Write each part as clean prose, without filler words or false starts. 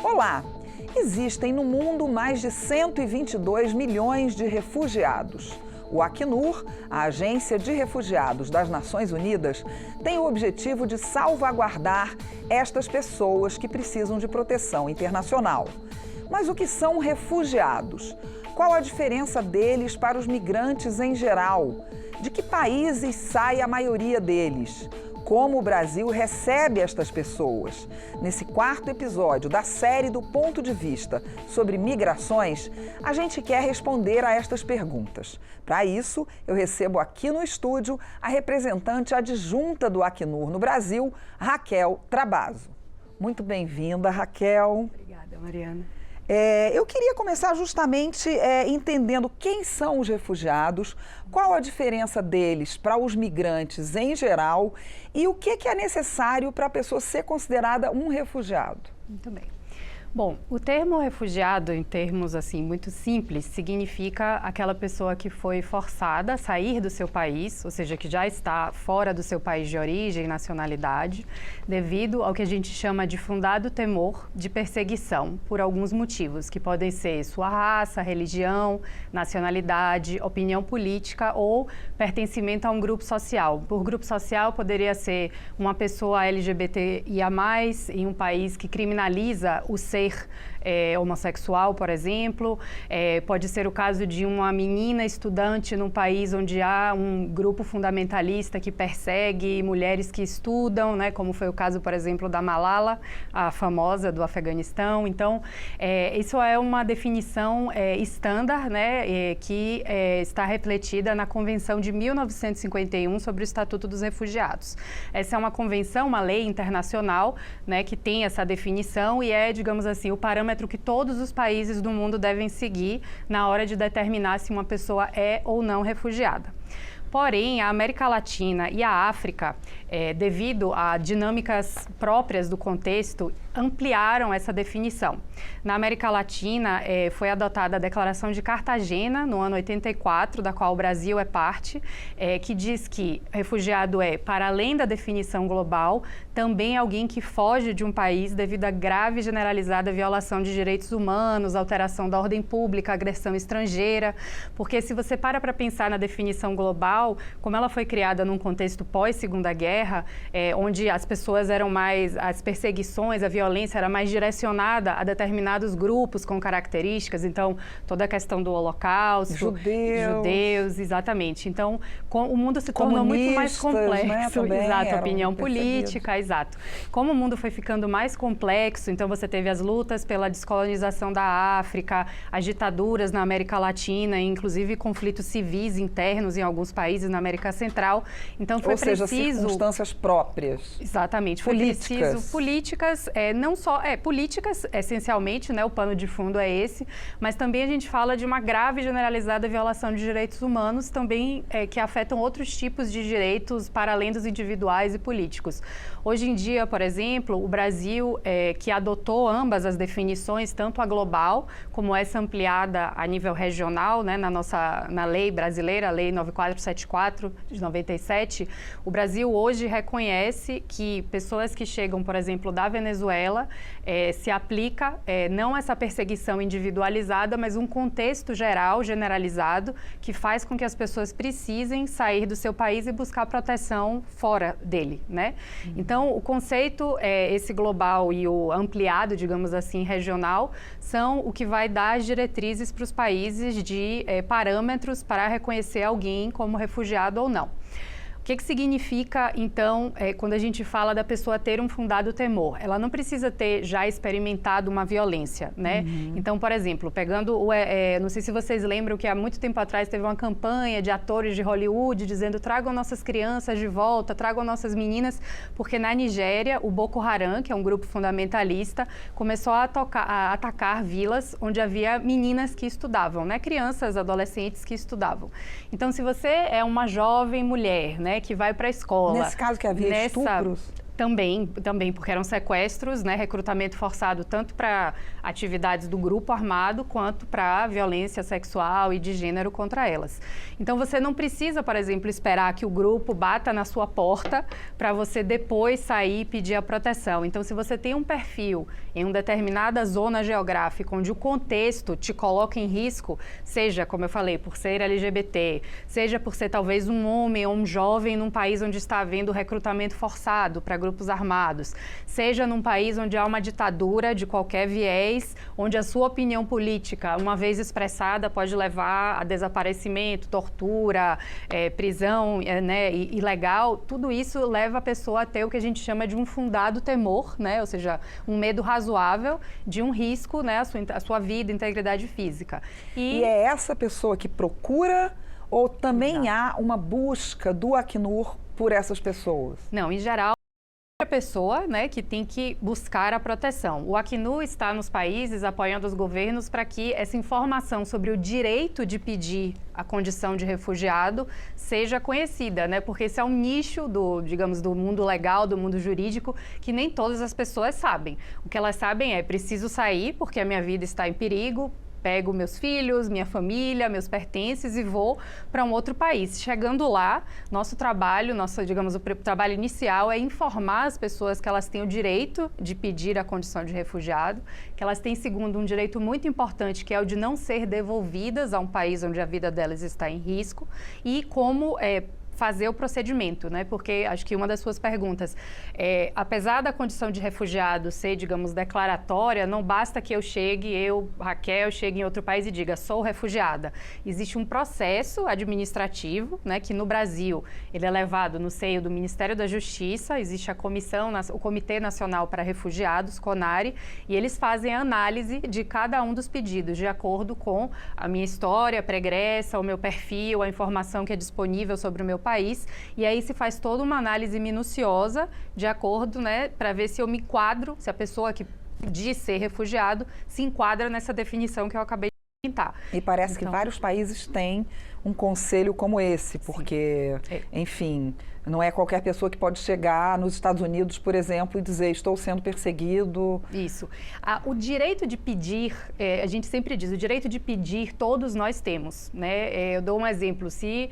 Olá! Existem no mundo mais de 122 milhões de refugiados. O Acnur, a Agência de Refugiados das Nações Unidas, tem o objetivo de salvaguardar estas pessoas que precisam de proteção internacional. Mas o que são refugiados? Qual a diferença deles para os migrantes em geral? De que países sai a maioria deles? Como o Brasil recebe estas pessoas? Nesse quarto episódio da série do Ponto de Vista sobre migrações, a gente quer responder a estas perguntas. Para isso, eu recebo aqui no estúdio a representante adjunta do Acnur no Brasil, Raquel Trabazo. Muito bem-vinda, Raquel. Obrigada, Mariana. Eu queria começar justamente entendendo quem são os refugiados, qual a diferença deles para os migrantes em geral e o que é necessário para a pessoa ser considerada um refugiado. Muito bem. Bom, o termo refugiado, em termos assim muito simples, significa aquela pessoa que foi forçada a sair do seu país, ou seja, que já está fora do seu país de origem e nacionalidade, devido ao que a gente chama de fundado temor de perseguição por alguns motivos, que podem ser sua raça, religião, nacionalidade, opinião política ou pertencimento a um grupo social. Por grupo social poderia ser uma pessoa LGBTIA+, em um país que criminaliza o ser homossexual, por exemplo. Pode ser o caso de uma menina estudante num país onde há um grupo fundamentalista que persegue mulheres que estudam, né, como foi o caso, por exemplo, da Malala, a famosa do Afeganistão. Então, isso é uma definição estándar, né, que está refletida na Convenção de 1951 sobre o Estatuto dos Refugiados. Essa é uma convenção, uma lei internacional, né, que tem essa definição e digamos assim, o parâmetro que todos os países do mundo devem seguir na hora de determinar se uma pessoa é ou não refugiada. Porém, a América Latina e a África, devido a dinâmicas próprias do contexto, ampliaram essa definição. Na América Latina, foi adotada a Declaração de Cartagena, no ano 84, da qual o Brasil é parte, que diz que refugiado para além da definição global, também alguém que foge de um país devido a grave e generalizada violação de direitos humanos, alteração da ordem pública, agressão estrangeira, porque se você para pensar na definição global, como ela foi criada num contexto pós-Segunda Guerra, onde as pessoas eram mais, as perseguições, a violência era mais direcionada a determinados grupos com características, então toda a questão do Holocausto, judeus, exatamente. Então, o mundo se tornou muito mais complexo, né, exato, opinião política, exato. Como o mundo foi ficando mais complexo, então você teve as lutas pela descolonização da África, as ditaduras na América Latina, inclusive conflitos civis internos em alguns países na América Central. Então foi preciso... Ou seja, circunstâncias próprias. Exatamente. Foi preciso políticas, não só... políticas, essencialmente, né? O pano de fundo é esse, mas também a gente fala de uma grave e generalizada violação de direitos humanos, também que afetam outros tipos de direitos para além dos individuais e políticos. Hoje em dia, por exemplo, o Brasil, que adotou ambas as definições, tanto a global como essa ampliada a nível regional, né? Na lei brasileira, a Lei 9474 de 97, o Brasil hoje reconhece que pessoas que chegam, por exemplo, da Venezuela, se aplica não essa perseguição individualizada, mas um contexto geral, generalizado, que faz com que as pessoas precisem sair do seu país e buscar proteção fora dele, né? Então, o conceito, esse global e o ampliado, digamos assim, regional, são o que vai dar as diretrizes para os países de parâmetros para reconhecer alguém como refugiado ou não. O que significa, então, quando a gente fala da pessoa ter um fundado temor? Ela não precisa ter já experimentado uma violência, né? Então, por exemplo, pegando, não sei se vocês lembram que há muito tempo atrás teve uma campanha de atores de Hollywood dizendo tragam nossas crianças de volta, tragam nossas meninas, porque na Nigéria, o Boko Haram, que é um grupo fundamentalista, começou a atacar vilas onde havia meninas que estudavam, né? Crianças, adolescentes que estudavam. Então, se você é uma jovem mulher, né, que vai para a escola... Nesse caso que havia estupros? Também, porque eram sequestros, né, recrutamento forçado tanto para atividades do grupo armado quanto para violência sexual e de gênero contra elas. Então você não precisa, por exemplo, esperar que o grupo bata na sua porta para você depois sair e pedir a proteção. Então, se você tem um perfil em uma determinada zona geográfica onde o contexto te coloca em risco, seja, como eu falei, por ser LGBT, seja por ser talvez um homem ou um jovem num país onde está havendo recrutamento forçado para grupos armados, seja num país onde há uma ditadura de qualquer viés, onde a sua opinião política, uma vez expressada, pode levar a desaparecimento, tortura, prisão, né, ilegal, tudo isso leva a pessoa a ter o que a gente chama de um fundado temor, né, ou seja, um medo razoável de um risco, né, a sua vida, integridade física. E é essa pessoa que procura ou também há uma busca do Acnur por essas pessoas? Não, em geral, a pessoa, né, que tem que buscar a proteção. O Acnur está nos países apoiando os governos para que essa informação sobre o direito de pedir a condição de refugiado seja conhecida, né? Porque esse é um nicho digamos, do mundo legal, do mundo jurídico, que nem todas as pessoas sabem. O que elas sabem é: preciso sair porque a minha vida está em perigo, pego meus filhos, minha família, meus pertences e vou para um outro país. Chegando lá, nosso trabalho, digamos, o trabalho inicial é informar as pessoas que elas têm o direito de pedir a condição de refugiado, que elas têm, segundo, um direito muito importante, que é o de não ser devolvidas a um país onde a vida delas está em risco, e como fazer o procedimento, né? Porque acho que uma das suas perguntas, apesar da condição de refugiado ser, digamos, declaratória, não basta que Raquel, chegue em outro país e diga, sou refugiada. Existe um processo administrativo, né, que no Brasil ele é levado no seio do Ministério da Justiça, existe o Comitê Nacional para Refugiados, CONARE, e eles fazem a análise de cada um dos pedidos, de acordo com a minha história pregressa, o meu perfil, a informação que é disponível sobre o meu país, e aí se faz toda uma análise minuciosa de acordo, né, para ver se eu me enquadro, se a pessoa que diz ser refugiado se enquadra nessa definição que eu acabei de pintar. E parece que vários países têm um conselho como esse, porque, enfim, não é qualquer pessoa que pode chegar nos Estados Unidos, por exemplo, e dizer, estou sendo perseguido. Isso. O direito de pedir, a gente sempre diz, o direito de pedir todos nós temos, né? Eu dou um exemplo, se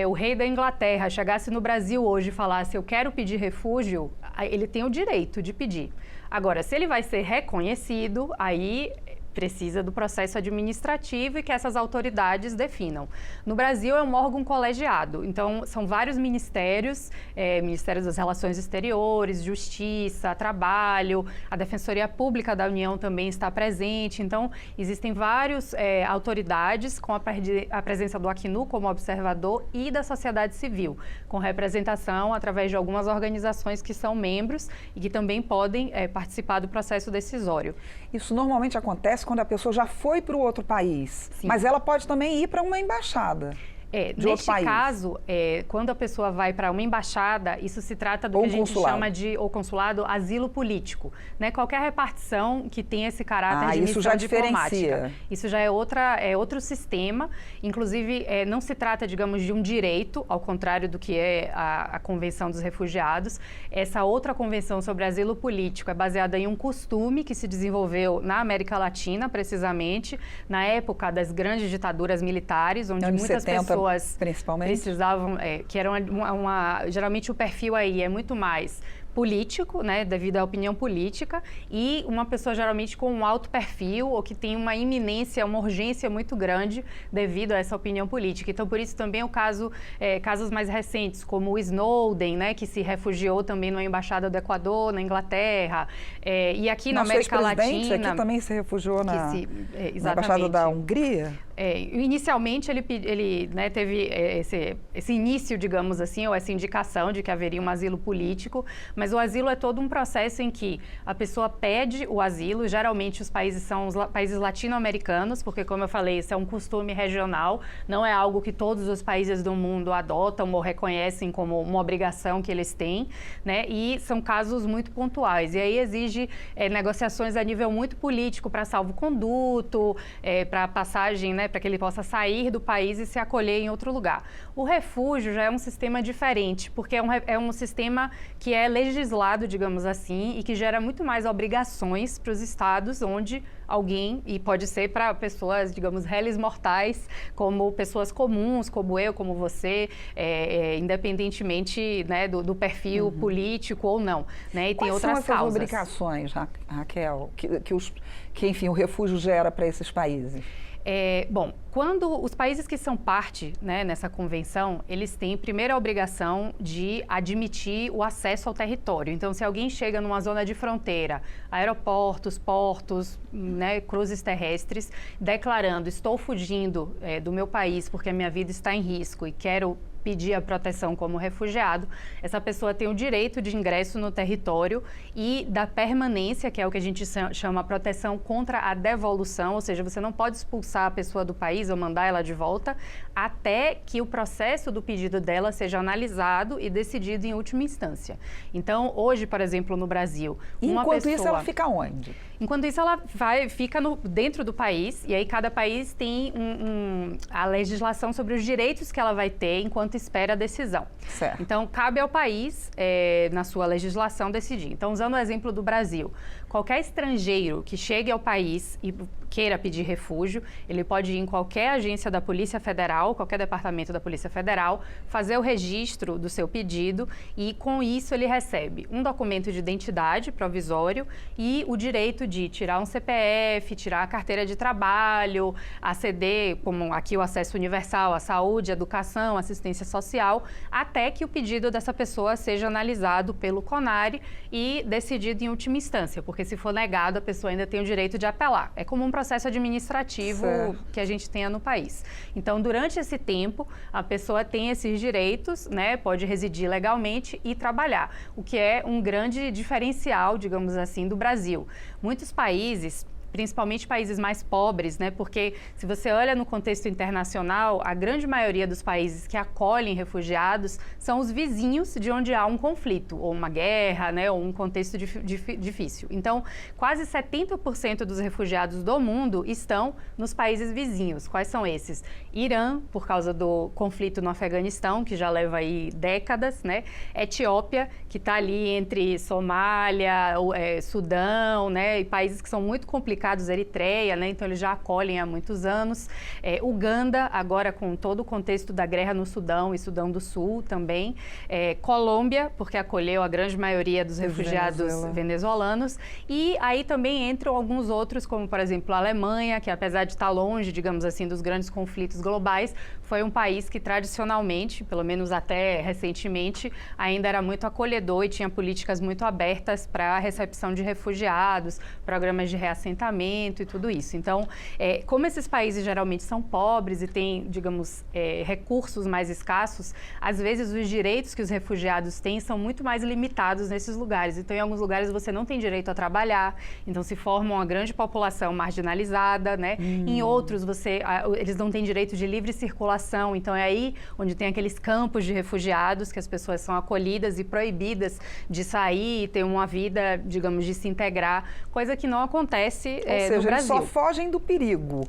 o rei da Inglaterra chegasse no Brasil hoje e falasse, eu quero pedir refúgio, ele tem o direito de pedir. Agora, se ele vai ser reconhecido, aí precisa do processo administrativo e que essas autoridades definam. No Brasil é um órgão colegiado, então são vários ministérios, Ministério das Relações Exteriores, Justiça, Trabalho, a Defensoria Pública da União também está presente, então existem várias autoridades com a presença do Acnur como observador e da sociedade civil, com representação através de algumas organizações que são membros e que também podem participar do processo decisório. Isso normalmente acontece quando a pessoa já foi para o outro país, Sim. Mas ela pode também ir para uma embaixada. Neste caso, quando a pessoa vai para uma embaixada, isso se trata do que a gente chama de, ou consulado, asilo político, né? Qualquer repartição que tenha esse caráter de missão diplomática. Isso já é outro sistema, inclusive não se trata, digamos, de um direito, ao contrário do que é a Convenção dos Refugiados. Essa outra convenção sobre asilo político é baseada em um costume que se desenvolveu na América Latina, precisamente, na época das grandes ditaduras militares, onde muitas pessoas precisavam, que era geralmente o perfil aí é muito mais político, né, devido à opinião política, e uma pessoa geralmente com um alto perfil ou que tem uma iminência, uma urgência muito grande devido a essa opinião política. Então, por isso também casos mais recentes, como o Snowden, né, que se refugiou também numa embaixada do Equador, na Inglaterra, e aqui na América Latina... aqui também se refugiou na embaixada da Hungria? Inicialmente ele né, teve esse início, digamos assim, ou essa indicação de que haveria um asilo político, mas o asilo é todo um processo em que a pessoa pede o asilo, geralmente os países são os países latino-americanos, porque, como eu falei, isso é um costume regional, não é algo que todos os países do mundo adotam ou reconhecem como uma obrigação que eles têm, né? E são casos muito pontuais, e aí exige negociações a nível muito político para salvo-conduto, para passagem, né, para que ele possa sair do país e se acolher em outro lugar. O refúgio já é um sistema diferente, porque é um sistema que é legislado, digamos assim, e que gera muito mais obrigações para os estados onde alguém, e pode ser para pessoas, digamos, réis mortais, como pessoas comuns, como eu, como você, independentemente, né, do perfil político ou não, né? E tem outras causas. Quais são essas obrigações, Raquel, que enfim, o refúgio gera para esses países? Bom, quando os países que são parte, né, nessa convenção, eles têm primeiro a obrigação de admitir o acesso ao território. Então, se alguém chega numa zona de fronteira, aeroportos, portos, né, cruzes terrestres, declarando: estou fugindo do meu país porque a minha vida está em risco e quero pedir a proteção como refugiado, essa pessoa tem o direito de ingresso no território e da permanência, que é o que a gente chama proteção contra a devolução, ou seja, você não pode expulsar a pessoa do país ou mandar ela de volta até que o processo do pedido dela seja analisado e decidido em última instância. Então, hoje, por exemplo, no Brasil, enquanto isso, ela fica onde? Enquanto isso, ela fica dentro do país, e aí cada país tem a legislação sobre os direitos que ela vai ter enquanto espera a decisão. Certo. Então, cabe ao país, na sua legislação, decidir. Então, usando o exemplo do Brasil, qualquer estrangeiro que chegue ao país e queira pedir refúgio, ele pode ir em qualquer agência da Polícia Federal, qualquer departamento da Polícia Federal, fazer o registro do seu pedido e, com isso, ele recebe um documento de identidade provisório e o direito de tirar um CPF, tirar a carteira de trabalho, aceder, como aqui o acesso universal à saúde, educação, assistência social, até que o pedido dessa pessoa seja analisado pelo CONARE e decidido em última instância, porque se for negado, a pessoa ainda tem o direito de apelar. É como um processo administrativo que a gente tenha no país. Então, durante esse tempo, a pessoa tem esses direitos, né, pode residir legalmente e trabalhar, o que é um grande diferencial, digamos assim, do Brasil. Muitos países, principalmente países mais pobres, né? Porque se você olha no contexto internacional, a grande maioria dos países que acolhem refugiados são os vizinhos de onde há um conflito, ou uma guerra, né? Ou um contexto difícil. Então, quase 70% dos refugiados do mundo estão nos países vizinhos. Quais são esses? Irã, por causa do conflito no Afeganistão, que já leva aí décadas, né? Etiópia, que está ali entre Somália, Sudão, né? E países que são muito complicados, Eritreia, né? Então eles já acolhem há muitos anos. Uganda, agora com todo o contexto da guerra no Sudão e Sudão do Sul também. Colômbia, porque acolheu a grande maioria dos refugiados venezuelanos. E aí também entram alguns outros, como por exemplo a Alemanha, que apesar de estar longe, digamos assim, dos grandes conflitos globais, foi um país que tradicionalmente, pelo menos até recentemente, ainda era muito acolhedor e tinha políticas muito abertas para a recepção de refugiados, programas de reassentamento e tudo isso. Então, como esses países geralmente são pobres e têm, digamos, recursos mais escassos, às vezes os direitos que os refugiados têm são muito mais limitados nesses lugares. Então, em alguns lugares você não tem direito a trabalhar, então se forma uma grande população marginalizada, né? Em outros, eles não têm direito de livre circulação, então é aí onde tem aqueles campos de refugiados que as pessoas são acolhidas e proibidas de sair e ter uma vida, digamos, de se integrar, coisa que não acontece Ou seja, no Brasil. Eles só fogem do perigo.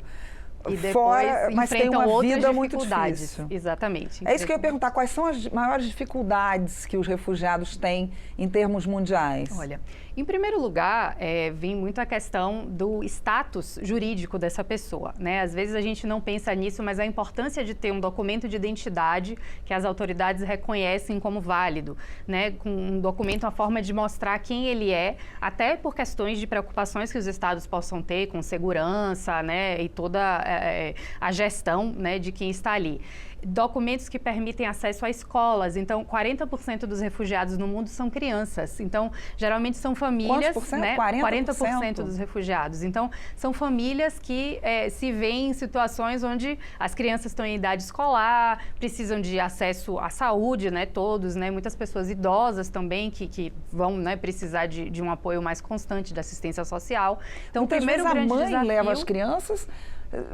E depois mas tem uma vida muito difícil. Exatamente. É isso que eu ia perguntar, quais são as maiores dificuldades que os refugiados têm em termos mundiais? Olha, em primeiro lugar, vem muito a questão do status jurídico dessa pessoa, né? Às vezes a gente não pensa nisso, mas a importância de ter um documento de identidade que as autoridades reconhecem como válido, né? Com um documento, uma forma de mostrar quem ele é, até por questões de preocupações que os estados possam ter com segurança, né? E toda a gestão, né, de quem está ali. Documentos que permitem acesso a escolas. Então, 40% dos refugiados no mundo são crianças. Então, geralmente são famílias... Quantos por cento? Né, 40% dos refugiados. Então, são famílias que se veem em situações onde as crianças estão em idade escolar, precisam de acesso à saúde, né, todos, né, muitas pessoas idosas também que vão, né, precisar de um apoio mais constante, de assistência social. Então, muitas vezes a mãe leva as crianças...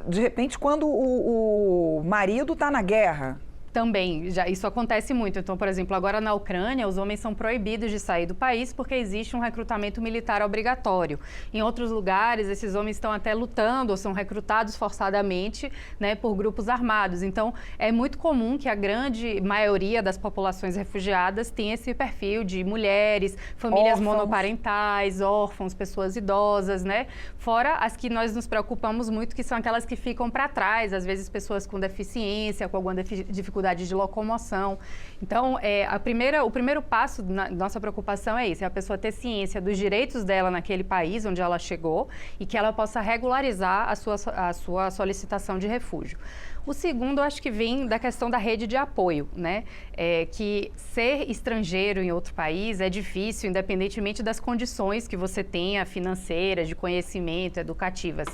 De repente, quando o marido está na guerra, Também, isso acontece muito. Então, por exemplo, agora na Ucrânia, os homens são proibidos de sair do país porque existe um recrutamento militar obrigatório. Em outros lugares, esses homens estão até lutando ou são recrutados forçadamente, né, por grupos armados. Então, é muito comum que a grande maioria das populações refugiadas tenha esse perfil de mulheres, famílias monoparentais, órfãos, pessoas idosas, né? Fora as que nós nos preocupamos muito, que são aquelas que ficam para trás, às vezes pessoas com deficiência, com alguma dificuldade de locomoção. Então, o primeiro passo na nossa preocupação é esse, é a pessoa ter ciência dos direitos dela naquele país onde ela chegou e que ela possa regularizar a sua solicitação de refúgio. O segundo, eu acho que vem da questão da rede de apoio, né? Que ser estrangeiro em outro país é difícil, independentemente das condições que você tenha, financeiras, de conhecimento, educativas.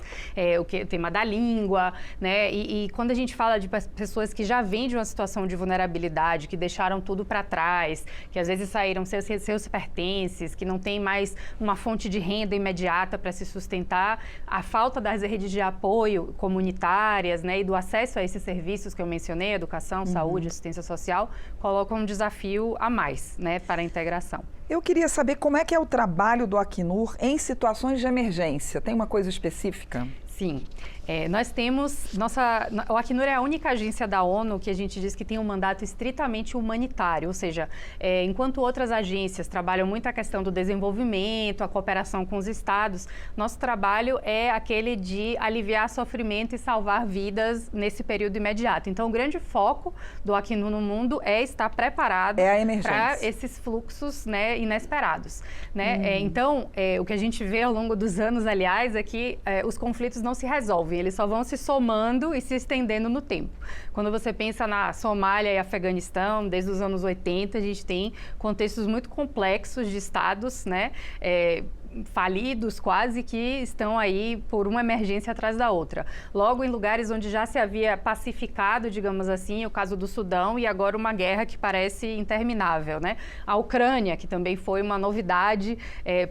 O tema da língua, né? E quando a gente fala de pessoas que já vêm de uma situação de vulnerabilidade, que deixaram tudo para trás, que às vezes saíram seus pertences, que não tem mais uma fonte de renda imediata para se sustentar, a falta das redes de apoio comunitárias, né? E do acesso a esses serviços que eu mencionei, educação, saúde, assistência social, colocam um desafio a mais, né, para a integração. Eu queria saber como é que é o trabalho do Acnur em situações de emergência. Tem uma coisa específica? Sim. Nós temos... O Acnur é a única agência da ONU que a gente diz que tem um mandato estritamente humanitário, ou seja, enquanto outras agências trabalham muito a questão do desenvolvimento, a cooperação com os estados, nosso trabalho é aquele de aliviar sofrimento e salvar vidas nesse período imediato. Então, o grande foco do Acnur no mundo é estar preparado para esses fluxos, né, inesperados. Né? Então, o que a gente vê ao longo dos anos, aliás, é que os conflitos não se resolvem, eles só vão se somando e se estendendo no tempo. Quando você pensa na Somália e Afeganistão, desde os anos 80, a gente tem contextos muito complexos de estados, né, falidos quase, que estão aí por uma emergência atrás da outra. Logo, em lugares onde já se havia pacificado, digamos assim, o caso do Sudão, e agora uma guerra que parece interminável, né? A Ucrânia, que também foi uma novidade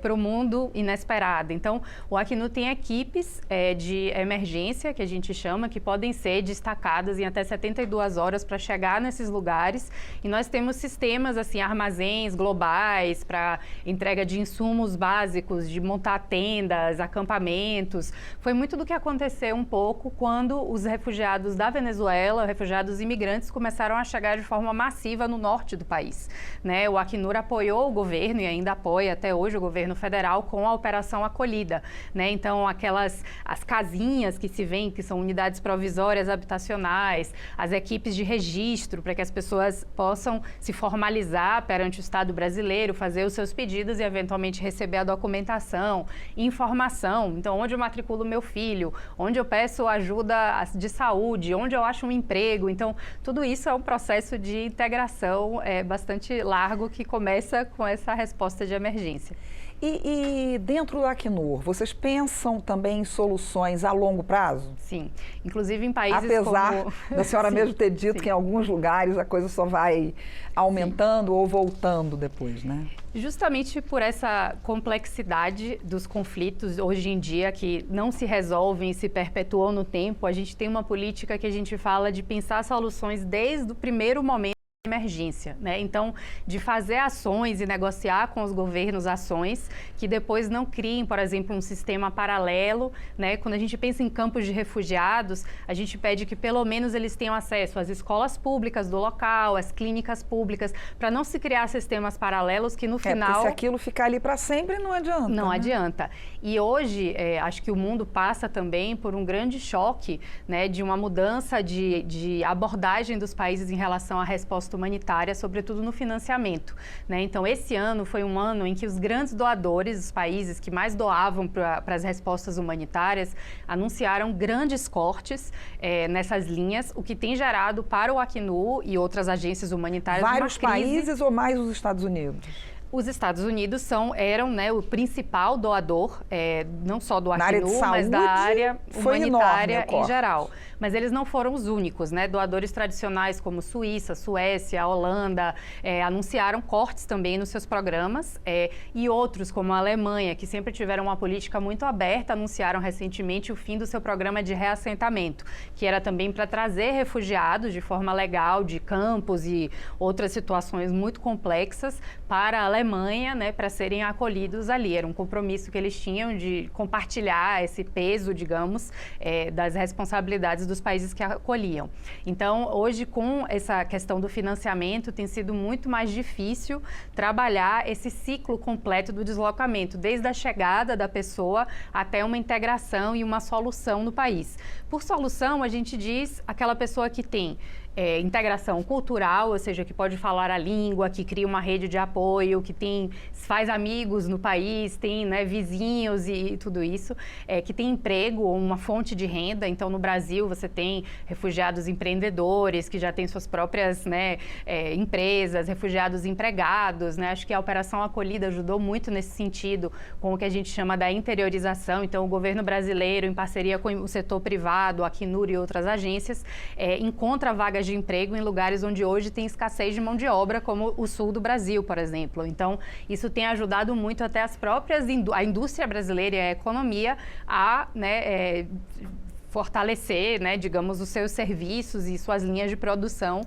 para o mundo inesperada. Então, o Acnur tem equipes de emergência, que a gente chama, que podem ser destacadas em até 72 horas para chegar nesses lugares. E nós temos sistemas, assim, armazéns globais para entrega de insumos básicos, de montar tendas, acampamentos. Foi muito do que aconteceu um pouco quando os refugiados da Venezuela, refugiados imigrantes, começaram a chegar de forma massiva no norte do país. Né? O Acnur apoiou o governo e ainda apoia até hoje o governo federal com a Operação Acolhida. Né? Então, as casinhas que se vêem, que são unidades provisórias habitacionais, as equipes de registro para que as pessoas possam se formalizar perante o Estado brasileiro, fazer os seus pedidos e eventualmente receber a documentação, informação. Então, onde eu matriculo meu filho, onde eu peço ajuda de saúde, onde eu acho um emprego. Então, tudo isso é um processo de integração bastante largo que começa com essa resposta de emergência. E dentro do Acnur, vocês pensam também em soluções a longo prazo? Sim, inclusive em países Apesar da senhora mesmo ter dito que em alguns lugares a coisa só vai aumentando ou voltando depois, né? Justamente por essa complexidade dos conflitos hoje em dia, que não se resolvem e se perpetuam no tempo, a gente tem uma política que a gente fala de pensar soluções desde o primeiro momento de emergência, né? Então, de fazer ações e negociar com os governos ações que depois não criem, por exemplo, um sistema paralelo, né? Quando a gente pensa em campos de refugiados, a gente pede que pelo menos eles tenham acesso às escolas públicas do local, às clínicas públicas, para não se criar sistemas paralelos que no final... Porque se aquilo ficar ali para sempre, não adianta. Não né? adianta. E hoje, acho que o mundo passa também por um grande choque, né? De uma mudança de abordagem dos países em relação à resposta humanitária, sobretudo no financiamento. Né? Então, esse ano foi um ano em que os grandes doadores, os países que mais doavam para as respostas humanitárias, anunciaram grandes cortes nessas linhas, o que tem gerado para o Acnur e outras agências humanitárias vários países ou mais os Estados Unidos? Os Estados Unidos eram, né, o principal doador, não só do Acnur, mas da área humanitária em geral. mas eles não foram os únicos, né? Doadores tradicionais como Suíça, Suécia, Holanda, anunciaram cortes também nos seus programas, e outros, como a Alemanha, que sempre tiveram uma política muito aberta, anunciaram recentemente o fim do seu programa de reassentamento, que era também para trazer refugiados de forma legal de campos e outras situações muito complexas para a Alemanha, né, para serem acolhidos ali. Era um compromisso que eles tinham de compartilhar esse peso, digamos, das responsabilidades dos países que acolhiam. Então, hoje, com essa questão do financiamento, tem sido muito mais difícil trabalhar esse ciclo completo do deslocamento, desde a chegada da pessoa até uma integração e uma solução no país. Por solução, a gente diz aquela pessoa que tem integração cultural, ou seja, que pode falar a língua, que cria uma rede de apoio, que faz amigos no país, tem, né, vizinhos e tudo isso, que tem emprego ou uma fonte de renda. Então, no Brasil, você tem refugiados empreendedores que já têm suas próprias, né, empresas, refugiados empregados, né? Acho que a Operação Acolhida ajudou muito nesse sentido, com o que a gente chama da interiorização. Então, o governo brasileiro, em parceria com o setor privado, a Acnur e outras agências, encontra vagas de emprego em lugares onde hoje tem escassez de mão de obra, como o sul do Brasil, por exemplo. Então, isso tem ajudado muito até a indústria brasileira e a economia a, né, fortalecer, né, digamos, os seus serviços e suas linhas de produção,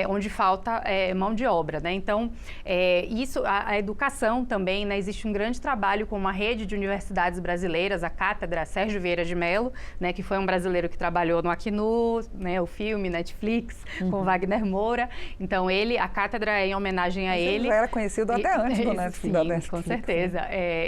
onde falta mão de obra, né? Então, a educação também, né, existe um grande trabalho com uma rede de universidades brasileiras, a Cátedra Sérgio Vieira de Mello, né, que foi um brasileiro que trabalhou no Acnur, né, o filme Netflix, com Wagner Moura. Então, a Cátedra é em homenagem a ele. Ele já era conhecido até antes do Netflix. Sim, com certeza.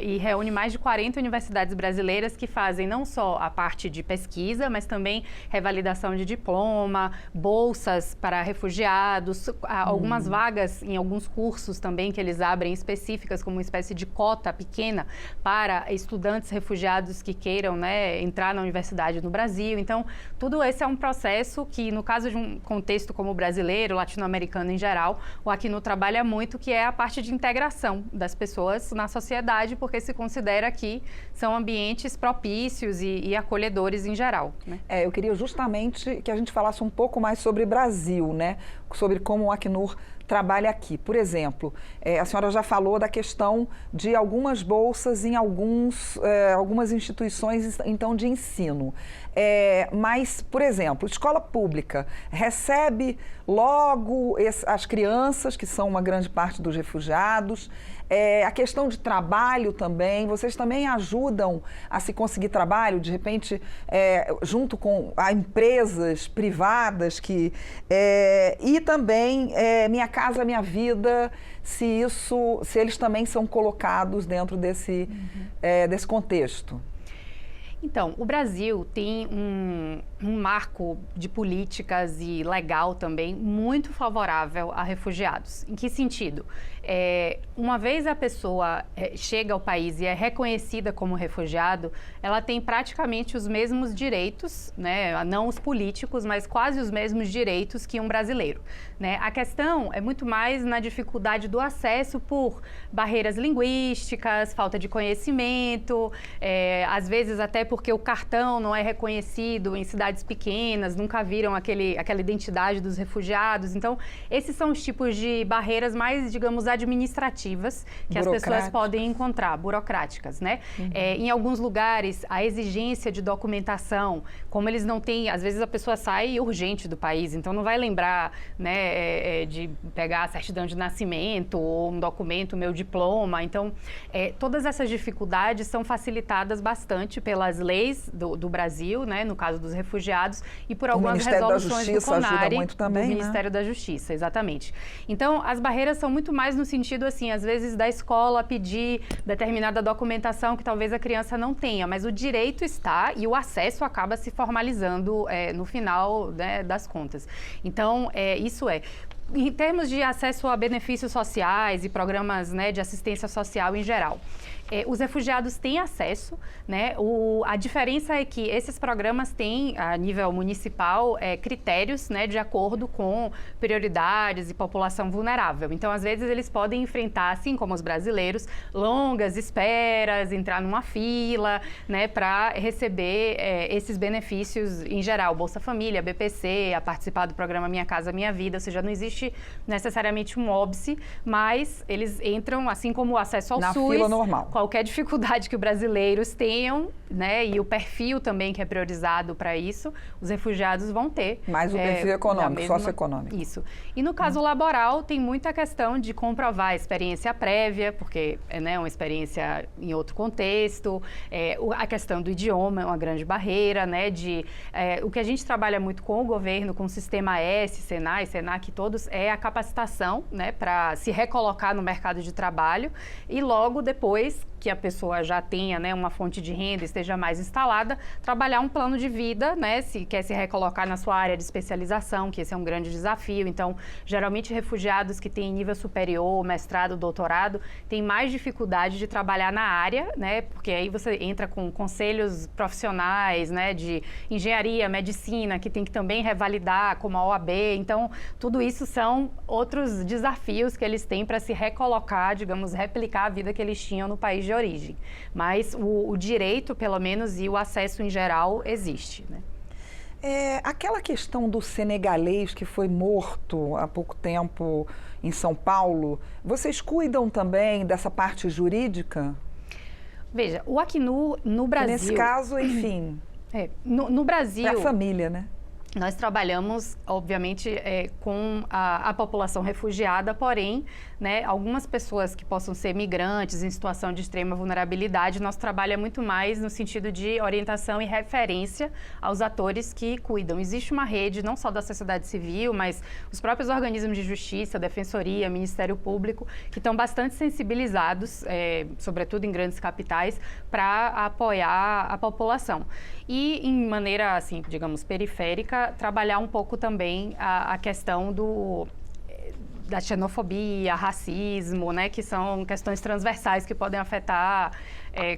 E reúne mais de 40 universidades brasileiras que fazem não só a parte de pesquisa, mas também revalidação de diploma, bolsas para refugiados, algumas vagas em alguns cursos também que eles abrem específicas, como uma espécie de cota pequena para estudantes refugiados que queiram, né, entrar na universidade no Brasil. Então, tudo esse é um processo que, no caso de um contexto como o brasileiro, latino-americano em geral, o Acnur trabalha muito, que é a parte de integração das pessoas na sociedade, porque se considera que são ambientes propícios e acolhedores em geral. Né? Eu queria justamente que a gente falasse um pouco mais sobre Brasil, né? Sobre como o Acnur trabalha aqui. Por exemplo, a senhora já falou da questão de algumas bolsas em algumas instituições, então, de ensino. Mas, por exemplo, escola pública recebe logo as crianças, que são uma grande parte dos refugiados. A questão de trabalho também, vocês também ajudam a se conseguir trabalho, de repente, junto com empresas privadas e também Minha Casa Minha Vida, se eles também são colocados dentro desse contexto. Então, o Brasil tem um marco de políticas e legal também muito favorável a refugiados. Em que sentido? Uma vez a pessoa chega ao país e é reconhecida como refugiado, ela tem praticamente os mesmos direitos, né? Não os políticos, mas quase os mesmos direitos que um brasileiro, né? A questão é muito mais na dificuldade do acesso por barreiras linguísticas, falta de conhecimento, às vezes até porque o cartão não é reconhecido em cidades pequenas, nunca viram aquela identidade dos refugiados. Então, esses são os tipos de barreiras mais, digamos, administrativas que as pessoas podem encontrar, burocráticas, né? Em alguns lugares, a exigência de documentação, como eles não têm, às vezes a pessoa sai urgente do país, então não vai lembrar, né, de pegar a certidão de nascimento ou um documento, meu diploma. Então, todas essas dificuldades são facilitadas bastante pelas leis do Brasil, né, no caso dos refugiados, e por algumas resoluções do CONARE, muito também, do Ministério da Justiça, exatamente. Então, as barreiras são muito mais no sentido, assim, às vezes da escola pedir determinada documentação que talvez a criança não tenha, mas o direito está e o acesso acaba se formalizando no final, né, das contas. Então, isso em termos de acesso a benefícios sociais e programas, né, de assistência social em geral, os refugiados têm acesso, né? A diferença é que esses programas têm, a nível municipal, critérios, né, de acordo com prioridades e população vulnerável. Então, às vezes, eles podem enfrentar, assim como os brasileiros, longas esperas, entrar numa fila, né, para receber esses benefícios em geral, Bolsa Família, BPC, a participar do programa Minha Casa Minha Vida, ou seja, não existe necessariamente um óbice, mas eles entram, assim como o acesso ao na SUS, fila normal. Qualquer dificuldade que os brasileiros tenham, né, e o perfil também que é priorizado para isso, os refugiados vão ter. Mais o perfil econômico, socioeconômico. Isso. E no caso laboral, tem muita questão de comprovar a experiência prévia, porque né, é uma experiência em outro contexto, a questão do idioma é uma grande barreira, né, o que a gente trabalha muito com o governo, com o Sistema S, Senai, Senac, todos, é a capacitação, né, para se recolocar no mercado de trabalho e logo depois que a pessoa já tenha, né, uma fonte de renda, esteja mais instalada, trabalhar um plano de vida, né, se quer se recolocar na sua área de especialização, que esse é um grande desafio. Então, geralmente refugiados que têm nível superior, mestrado, doutorado, têm mais dificuldade de trabalhar na área, né, porque aí você entra com conselhos profissionais, né, de engenharia, medicina, que tem que também revalidar como a OAB. Então, tudo isso são outros desafios que eles têm para se recolocar, digamos, replicar a vida que eles tinham no país de origem. Mas o direito, pelo menos, e o acesso em geral existe, né? Aquela questão do senegalês que foi morto há pouco tempo em São Paulo, vocês cuidam também dessa parte jurídica? Veja, o Acnur no Brasil... Nesse caso, enfim... No Brasil... É a família, né? Nós trabalhamos, obviamente, com a população refugiada, porém, né, algumas pessoas que possam ser migrantes em situação de extrema vulnerabilidade, nosso trabalho é muito mais no sentido de orientação e referência aos atores que cuidam. Existe uma rede, não só da sociedade civil, mas os próprios organismos de justiça, Defensoria, Ministério Público, que estão bastante sensibilizados, sobretudo em grandes capitais, para apoiar a população. E, em maneira, assim, digamos, periférica, trabalhar um pouco também a questão da xenofobia, racismo, né, que são questões transversais que podem afetar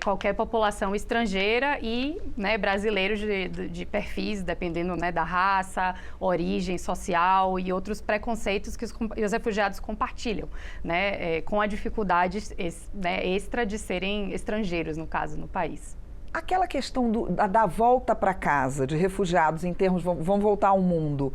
qualquer população estrangeira e, né, brasileiros de perfis, dependendo, né, da raça, origem social e outros preconceitos que os refugiados compartilham, né, com a dificuldade extra de serem estrangeiros, no caso, no país. Aquela questão da volta para casa, de refugiados em termos, vão voltar ao mundo,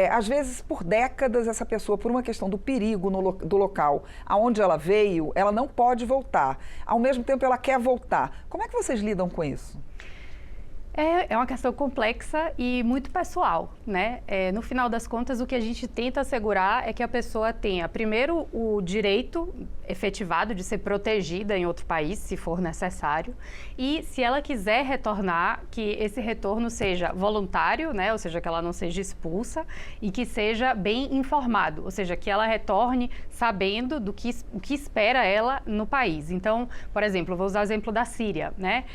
às vezes por décadas essa pessoa, por uma questão do perigo do local aonde ela veio, ela não pode voltar. Ao mesmo tempo ela quer voltar. Como é que vocês lidam com isso? É uma questão complexa e muito pessoal, né? No final das contas, o que a gente tenta assegurar é que a pessoa tenha, primeiro, o direito efetivado de ser protegida em outro país, se for necessário, e se ela quiser retornar, que esse retorno seja voluntário, né? Ou seja, que ela não seja expulsa e que seja bem informado, ou seja, que ela retorne sabendo o que espera ela no país. Então, por exemplo, vou usar o exemplo da Síria, né?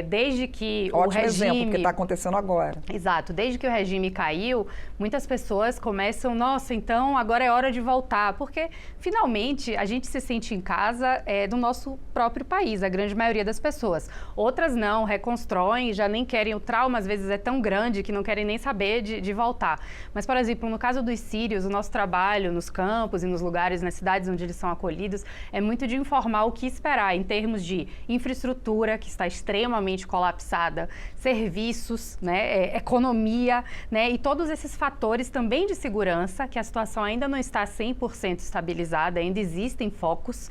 Desde que o regime... exemplo, que está acontecendo agora. Exato. Desde que o regime caiu, muitas pessoas começam, nossa, então agora é hora de voltar, porque finalmente a gente se sente em casa do nosso próprio país, a grande maioria das pessoas. Outras não, reconstroem, já nem querem, o trauma às vezes é tão grande que não querem nem saber de voltar. Mas, por exemplo, no caso dos sírios, o nosso trabalho nos campos e nos lugares, nas cidades onde eles são acolhidos, é muito de informar o que esperar em termos de infraestrutura, que está extremamente colapsada, serviços, né, economia, né, e todos esses fatores também de segurança, que a situação ainda não está 100% estabilizada, ainda existem focos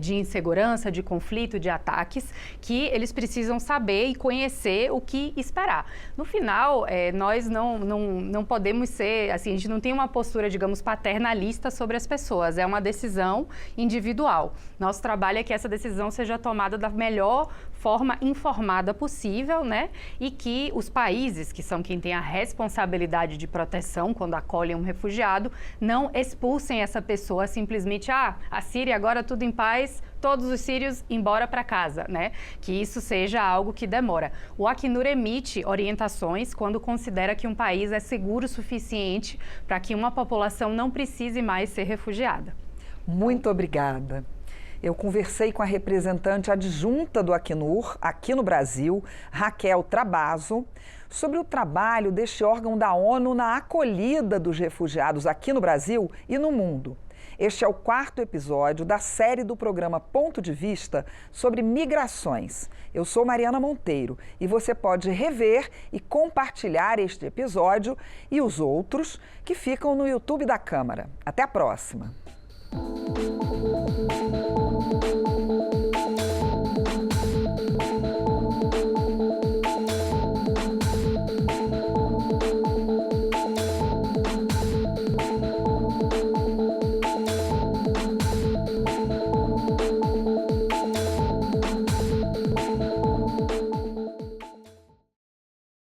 de insegurança, de conflito, de ataques, que eles precisam saber e conhecer o que esperar. No final, nós não podemos ser, assim, a gente não tem uma postura, digamos, paternalista sobre as pessoas, é uma decisão individual. Nosso trabalho é que essa decisão seja tomada da melhor forma informada possível, né? e que os países, que são quem tem a responsabilidade de proteção quando acolhem um refugiado, não expulsem essa pessoa simplesmente, a Síria agora tudo em paz, todos os sírios embora para casa, né? Que isso seja algo que demora. O Acnur emite orientações quando considera que um país é seguro o suficiente para que uma população não precise mais ser refugiada. Muito obrigada. Eu conversei com a representante adjunta do Acnur, aqui no Brasil, Raquel Trabasso, sobre o trabalho deste órgão da ONU na acolhida dos refugiados aqui no Brasil e no mundo. Este é o 4º episódio da série do programa Ponto de Vista sobre migrações. Eu sou Mariana Monteiro e você pode rever e compartilhar este episódio e os outros que ficam no YouTube da Câmara. Até a próxima!